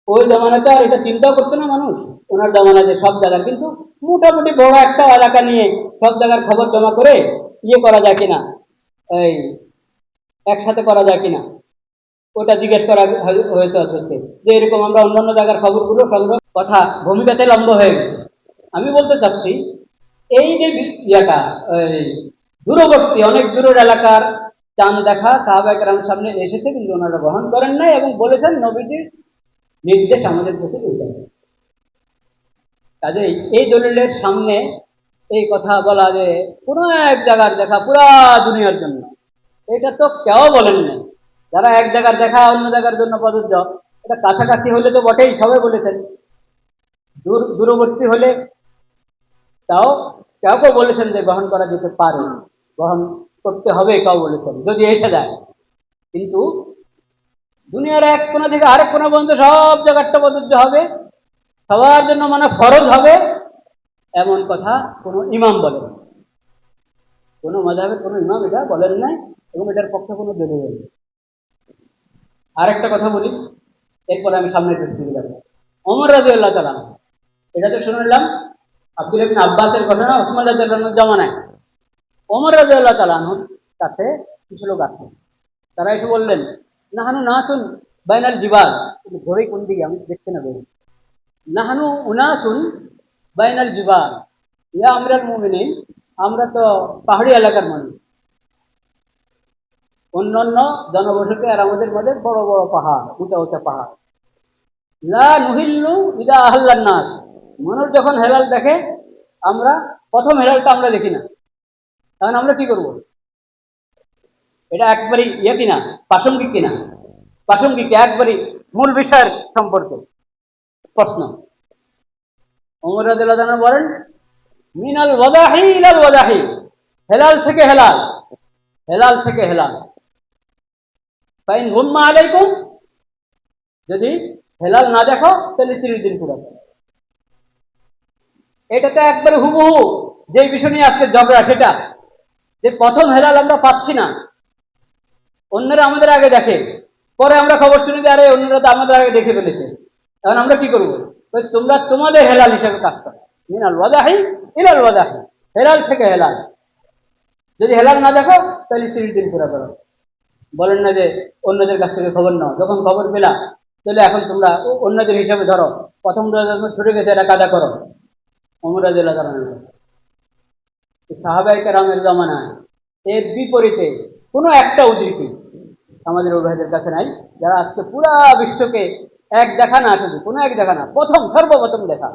ওই জমানাতে আর এটা চিন্তাও করতো না মানুষ। ওনার জমানাতে সব জায়গার কিন্তু মোটামুটি বড় একটা এলাকা নিয়ে সব জায়গার খবর জমা করে ইয়ে করা যায় কিনা, এই একসাথে করা যায় কিনা, ওটা জিজ্ঞেস করা হয়েছে অথচে যে এরকম আমরা অন্যান্য জায়গার খবরগুলো সংগ্রহ কথা ভূমিকাতে লম্ব হয়ে গেছে। আমি বলতে চাচ্ছি এই যে ইয়াটা, এই দূরবর্তী অনেক দূরের এলাকার চাঁদ দেখা সাহাবায়ে কেরামের সামনে এসেছে, কিন্তু ওনারা গ্রহণ করেন নাই এবং বলেছেন নবীজির নির্দেশ আমাদের প্রতি এইটাই। কাজেই এই দলিলের সামনে এই কথা বলা যে কোনো এক জায়গার দেখা পুরা দুনিয়ার জন্য, এটা তো কেউ বলেন নাই। যারা এক জায়গার দেখা অন্য জায়গার জন্য প্রযোজ্য, এটা কাছাকাছি হলে তো বটেই, সবাই বলেছেন। দূরবর্তী হলে তাও কেউ কেউ বলেছেন যে গ্রহণ করা যেতে পারে, গ্রহণ করতে হবে কেউ বলেছেন যদি এসে যায়। কিন্তু দুনিয়ার এক কোণা থেকে আরেক কোণা পর্যন্ত সব জায়গাটা প্রযোজ্য হবে, সবার জন্য মানে ফরজ হবে, এমন কথা কোনো ইমাম বলেন, কোনো মাযহাবের কোনো ইমাম এটা বলেন নাই এবং এটার পক্ষে কোনো দলিল নেই। আরেকটা কথা বলি, এরপরে আমি সামনের দিকে যাব। ওমর রাদিয়াল্লাহু তাআলা, এটা তো শুনলাম আব্দুল্লাহ ইবনে আব্বাসের ঘটনা, ওসমান রাদিয়াল্লাহু আনহুর জামানায় ওমর রাদিয়াল্লাহু তাআলা আনহুর কাছে কিছু লোক আসে, তারা এসে বললেন নাহানু নাসুন বাইনাল জিবাল, ঘড়ি কোন দিকে আমি দেখতে না বলি, নাহানু উনাসুন বাইনাল জিবাল ইয়া আমিরাল মুমিনিন, আমরা তো পাহাড়ি এলাকার মানুষ, অন্যান্য জনবসতি আর আমাদের মধ্যে বড় বড় পাহাড়, উঁচা উঁচা পাহাড়। লা নুহিল্লু ইদা আহাল্লান নাস, মানুষ যখন হেলাল দেখে, আমরা প্রথম হেলালটা আমরা দেখি না, তখন আমরা কি করব? এটা একবারই ইয়ে কিনা, প্রাসঙ্গিক কিনা? প্রাসঙ্গিক, একবারই মূল বিষয়ের সম্পর্কে প্রশ্ন। ওমর রাদিয়াল্লাহু আনহু বলেন মিনাল ওয়াদাহি ইলাল ওয়াদাহি, হেলাল থেকে হেলাল, হেলাল থেকে হেলাল। ফাইন গুম্মা আলাইকুম, যদি হেলাল না দেখো তাহলে 30 দিন পুরো। এটা তো একবারে হুবহু যে বিষয় নিয়ে আজকে ঝগড়া, সেটা যে প্রথম হেলাল আমরা পাচ্ছি না, অন্যরা আমাদের আগে দেখে, পরে আমরা খবর শুনি যে আরে অন্যরা তো আমাদের আগে দেখে ফেলেছে, তখন আমরা কি করবো? তোমরা তোমাদের হেলাল হিসেবে কাজ করো, মিনাল ওয়াদাহি ইলাল ওয়াদাহি, হেলাল থেকে হেলাল। যদি হেলাল না দেখো তাহলে 30 দিন পুরা করো। বলেন না যে অন্যদের কাছ থেকে খবর নাও, যখন খবর পেলা তাহলে এখন তোমরা অন্যদের হিসাবে ধরো, প্রথম যখন ছুটে গেছে এটা কাদা করো। ওমর রাদিয়াল্লাহু তাআলা সাহাবায়ে কেরামের জামানায় এর বিপরীতে কোনো একটা উদ্ধৃতি আমাদের ভাইদের কাছে নাই, যারা আজকে পুরা বিশ্বকে এক দেখা না, শুধু কোনো এক দেখা না, প্রথম সর্বপ্রথম দেখা,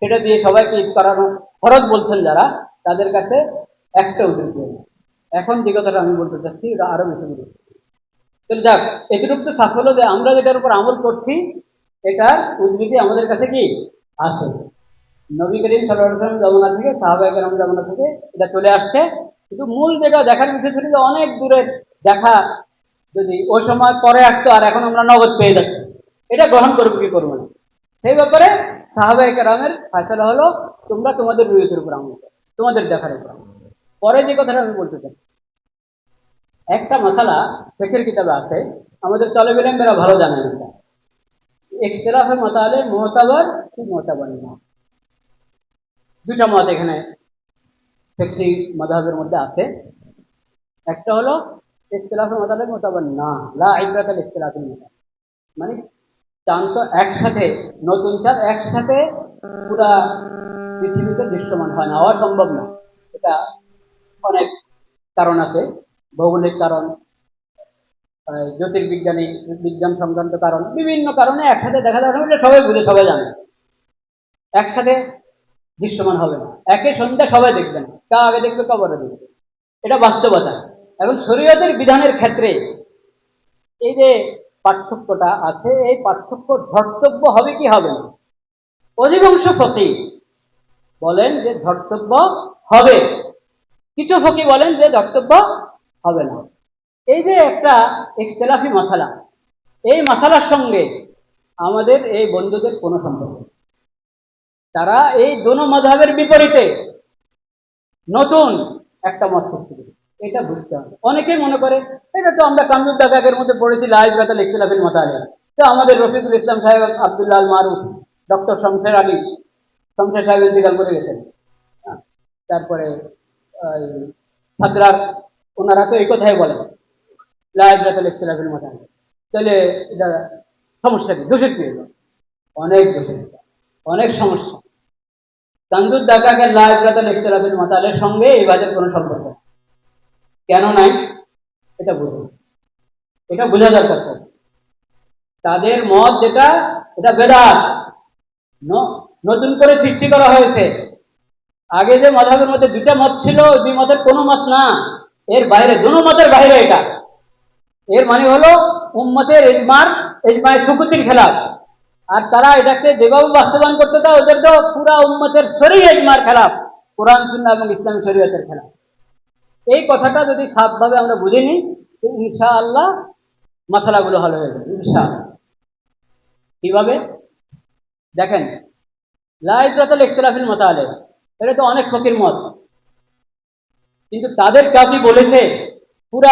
সেটা দিয়ে সবাইকে ঈদ করানো ফরজ বলছেন যারা, তাদের কাছে একটা উদ্ধৃতি। এখন যে কথাটা আমি বলতে চাচ্ছি এটা আরো বেশি গুরুত্ব। তাহলে যাক, এতটুকু তো সাফল্য যে আমরা যেটার উপর আমল করছি এটার উদ্ধৃতি আমাদের কাছে কি আছে। নবী করিম সাল্লাল্লাহু আলাইহি ওয়াসাল্লাম জামানা থেকে, সাহাবায়ে কেরাম জামানা থেকে এটা চলে আসছে। কিন্তু মূল যেটা দেখার বিষয় ছিল যে অনেক দূরের দেখা যদি ওই সময় পরে আসতো আর এখন আমরা নগদ পেয়ে যাচ্ছি, এটা গ্রহণ করবো কি করবো না, সেই ব্যাপারে সাহাবায়ে কেরামের ফয়সালা হলো তোমরা তোমাদের রুয়তের উপর আমল করো, তোমাদের দেখার উপর। পরে যে কথাটা আমি বলতে চাই, একটা মাসালা ফিকহের কিতাবে আছে, আমাদের তলেবে ইলমেরা ভালো জানেন এটা, ইখতিলাফে মাসালে মুতাবার কি মুতাবার না। দুটা মত এখানে ফিকহি মাযহাবের মধ্যে আছে। একটা হলো ইখতিলাফে মাসালে মুতাবার না, লা ইবরাতাল ইখতিলাফিল মাসাল, মানে চাঁদ তো একসাথে, নতুন চাঁদ একসাথে পুরা পৃথিবীতে দৃশ্যমান হয় না, হওয়া সম্ভব না। এটা অনেক কারণ আছে, ভৌগোলিক কারণ, জ্যোতির্বিজ্ঞানী বিজ্ঞান সংক্রান্ত কারণ, বিভিন্ন কারণে একসাথে দেখা যাবে না, এটা সবাই বুঝে, সবাই জানে। একসাথে দৃশ্যমান হবে না, একই সন্ধ্যা সবাই দেখবে না, কা আগে দেখবে কা পরে দেখবে, এটা বাস্তবতা। এখন শরীয়তের বিধানের ক্ষেত্রে এই যে পার্থক্যটা আছে, এই পার্থক্য ধর্তব্য হবে কি হবে না? অধিকাংশ ফকিহ বলেন যে ধর্তব্য হবে, কিছু ফকিহ বলেন যে ধর্তব্য হবে না। এই যে একটা ইখতিলাফি মাসালা, এই মাসালার সঙ্গে আমাদের এই বন্ধুদের কোনো সম্পর্ক নেই। তারা এই দোনো মাযহাবের বিপরীতে নতুন একটা মত সৃষ্টি করে, এটা বুঝতে হবে। অনেকেই মনে করে এটা তো আমরা কামরুদ দাগাগের মধ্যে পড়েছি, লা ইবরাতাল ইখতিলাফিল মাসাইল, তো আমাদের রফিকুল ইসলাম সাহেব, আব্দুল্লাহ আল মারুফ, ডক্টর শমশের আলী, শমশের সাহেব ইন্তেকাল করে গেছেন। তারপরে ছাত্রার ওনারা তো এই কথাই বলেন, লা ইবরাতা লিখতিলাফিল মাসাইল। তাহলে এটা সমস্যা কি, দোষের কি হলো? অনেক দোষের, অনেক সমস্যা। তানজুদ দাকাকের লা ইবরাতা লিখতিলাফিল মাসাইলের সঙ্গে এই বাজের কোনো সম্পর্ক নেই। কেন নাই এটা বুঝুন, এটা বোঝা দরকার। তাদের মত যেটা, এটা বেদাত, নতুন করে সৃষ্টি করা হয়েছে। আগে যে মাযহাবের মধ্যে দুইটা মত ছিল, দুই মতের কোনো মত না, এর বাইরে, দুনো মতের বাইরে এটা। এর মানে হলো উম্মতের ইজমায় সুকুতির খেলাফ। আর তারা এটাকে যেভাবে বাস্তবায়ন করতে চায়, ওদের তো পুরা উম্মতের সরিহ ইজমার খেলাফ, কোরআন সুন্নাহ এবং ইসলামী শরীয়তের খেলাফ। এই কথাটা যদি সাফভাবে আমরা বুঝে নিই, তো ইনশাআল্লাহ মাসালাগুলো হল হয়ে যাবে ইনশাআল্লাহ। কিভাবে দেখেন, লা ইবরাতা লিখতিলাফিল মাসাইল, এটা তো অনেক ফকির মত, কিন্তু তাদের কাফি বলেছে পুরা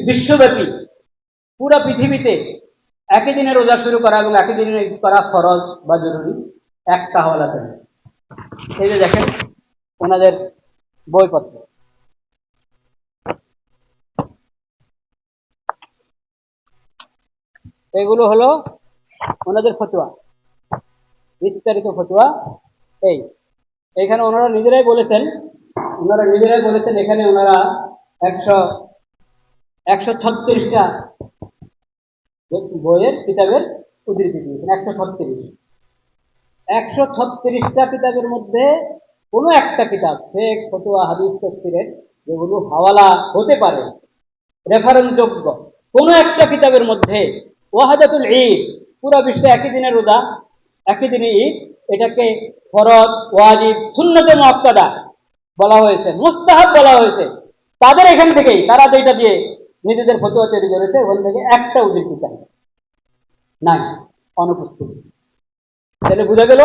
বিশ্বব্যাপী, পুরা পৃথিবীতে একই দিনে রোজা শুরু করা এবং একই দিনে করা ফরজ বা জরুরি একটা হাওয়ালাতে। এই যে দেখেন ওনাদের বইপত্র, এগুলো হলো ওনাদের ফতোয়া, বিস্তারিত ফতোয়া। এইখানে ওনারা নিজেরাই বলেছেন, এখানে ওনারা 136টা বইয়ের কিতাবের উদ্ধৃতি দিয়েছেন। 136টা কিতাবের মধ্যে কোনো একটা কিতাব, ফিকহ, ফতোয়া, হাদিস, তাফসীরের যেগুলো হাওয়ালা হতে পারে, রেফারেন্স যোগ্য, কোনো একটা কিতাবের মধ্যে ওয়াহাদাতুল ঈদ, পুরো বিশ্বে একই দিনে রোজা, একই দিনে ঈদ, এটাকে ফরজ, ওয়াজিব, সুন্নতে মুআক্কাদা বলা হয়েছে, মুস্তাহাব বলা হয়েছে। তাদের এখান থেকেই, তারা যেটা দিয়ে নিজেদের ফতোয়া তৈরি করেছে, ওখান থেকে একটা উদ্ধৃতি চাই নাই, অনুপস্থিত। তাহলে বোঝা গেল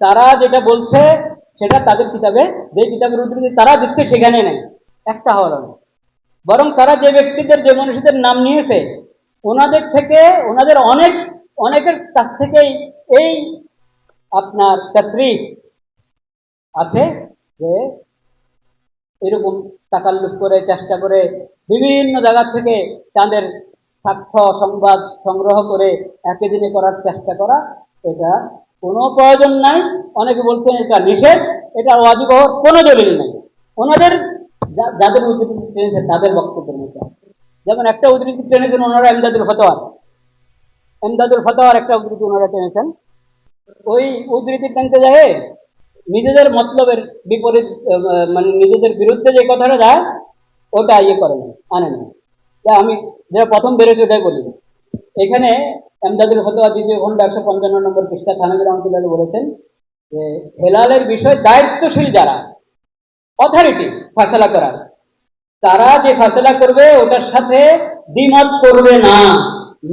তারা যেটা বলছে সেটা তাদের কিতাবে, যে কিতাবের উদ্ধৃতি তারা দিচ্ছে সেখানে নেই, একটা হওয়ার নেই। বরং তারা যে ব্যক্তিদের, যে মনীষীদের নাম নিয়েছে, ওনাদের থেকে, ওনাদের অনেকের কাছ থেকেই এই আপনার তাসরিহ আছে, যে এরকম তাকাল্লুফ করে, চেষ্টা করে বিভিন্ন জায়গা থেকে তাদের সাক্ষ্য সংবাদ সংগ্রহ করে একই দিনে করার চেষ্টা করা, এটা কোনো প্রয়োজন নাই। অনেকে বলছেন এটা নিষেধ, এটা ওয়াজিব হওয়ার কোনো দলিল নেই। ওনাদের যাদের উদ্ধৃতি টেনেছে তাদের বক্তব্যের মধ্যে, যেমন একটা উদ্ধৃতি টেনেছেন ওনারা এমদাদুল ফতোয়ার একটা উদ্ধৃতি ওনারা টেনেছেন। ওই উদ্ধৃতি টেনতে যায় নিজেদের মতলবের বিপরীত, মানে নিজেদের বিরুদ্ধে যে কথাটা যায় ওটা করেন, আনেন। যা আমি যেটা প্রথম বেরোচ্ছে ওটাই বলি। এখানে এমদাদুল ফতোয়া দ্বিতীয় খণ্ড 155 নম্বর পৃষ্ঠা থানভী রহমতুল্লাহ বলেছেন যে হেলালের বিষয়ে দায়িত্বশীল যারা, অথরিটি ফয়সালা করার, তারা যে ফয়সালা করবে ওটার সাথে দ্বিমত করবে না,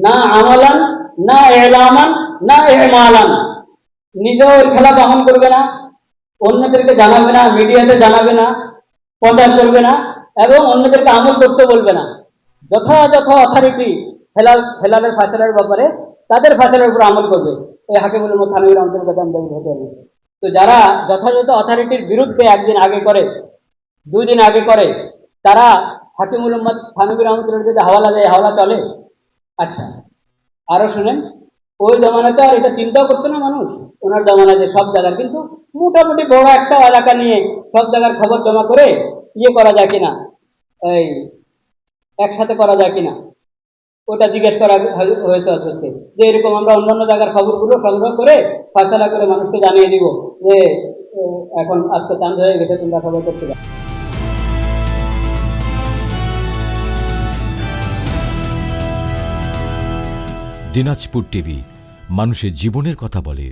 না আমালান, না এলামান, না ইমালান। নিজেও এর খেলাফ আমল করবে না, অন্যদেরকে জানাবে না, মিডিয়াতে জানাবে না, প্রচার করবে না, এবং অন্যদেরকে আমল করতে বলবে না। যথাযথ অথরিটি হেলালের ফয়সালার ব্যাপারে তাদের ফয়সালার উপর আমল করবে। এই হাকিমুল উম্মাহ থানভী রহমতুল্লাহ হতে হবে। তো যারা যথাযথ অথরিটির বিরুদ্ধে একদিন আগে করে, 2 দিন আগে করে, তারা হাকিমুল উম্মাহ থানভী রহমতুল্লাহ যদি হাওয়ালা দেয়, হাওয়ালা চলে? আচ্ছা, আরো শুনেন, ওই জমানাতে আর এটা চিন্তাও করতো না মানুষ। ওনার জমানাতে সব জায়গার, কিন্তু মোটামুটি বড় একটা এলাকা নিয়ে সব জায়গার খবর জমা করে করা যায় কিনা, এই একসাথে করা যায় কিনা, ওটা জিজ্ঞেস করা হয়েছে অথচকে, যে এরকম আমরা অন্যান্য জায়গার খবরগুলো সংগ্রহ করে ফয়সালা করে মানুষকে জানিয়ে দিব যে এখন আজকে চাঁদ হয়ে গেছে, তোমরা খবর করতে যাও। দিনাজপুর টিভি, মানুষের জীবনের কথা বলে।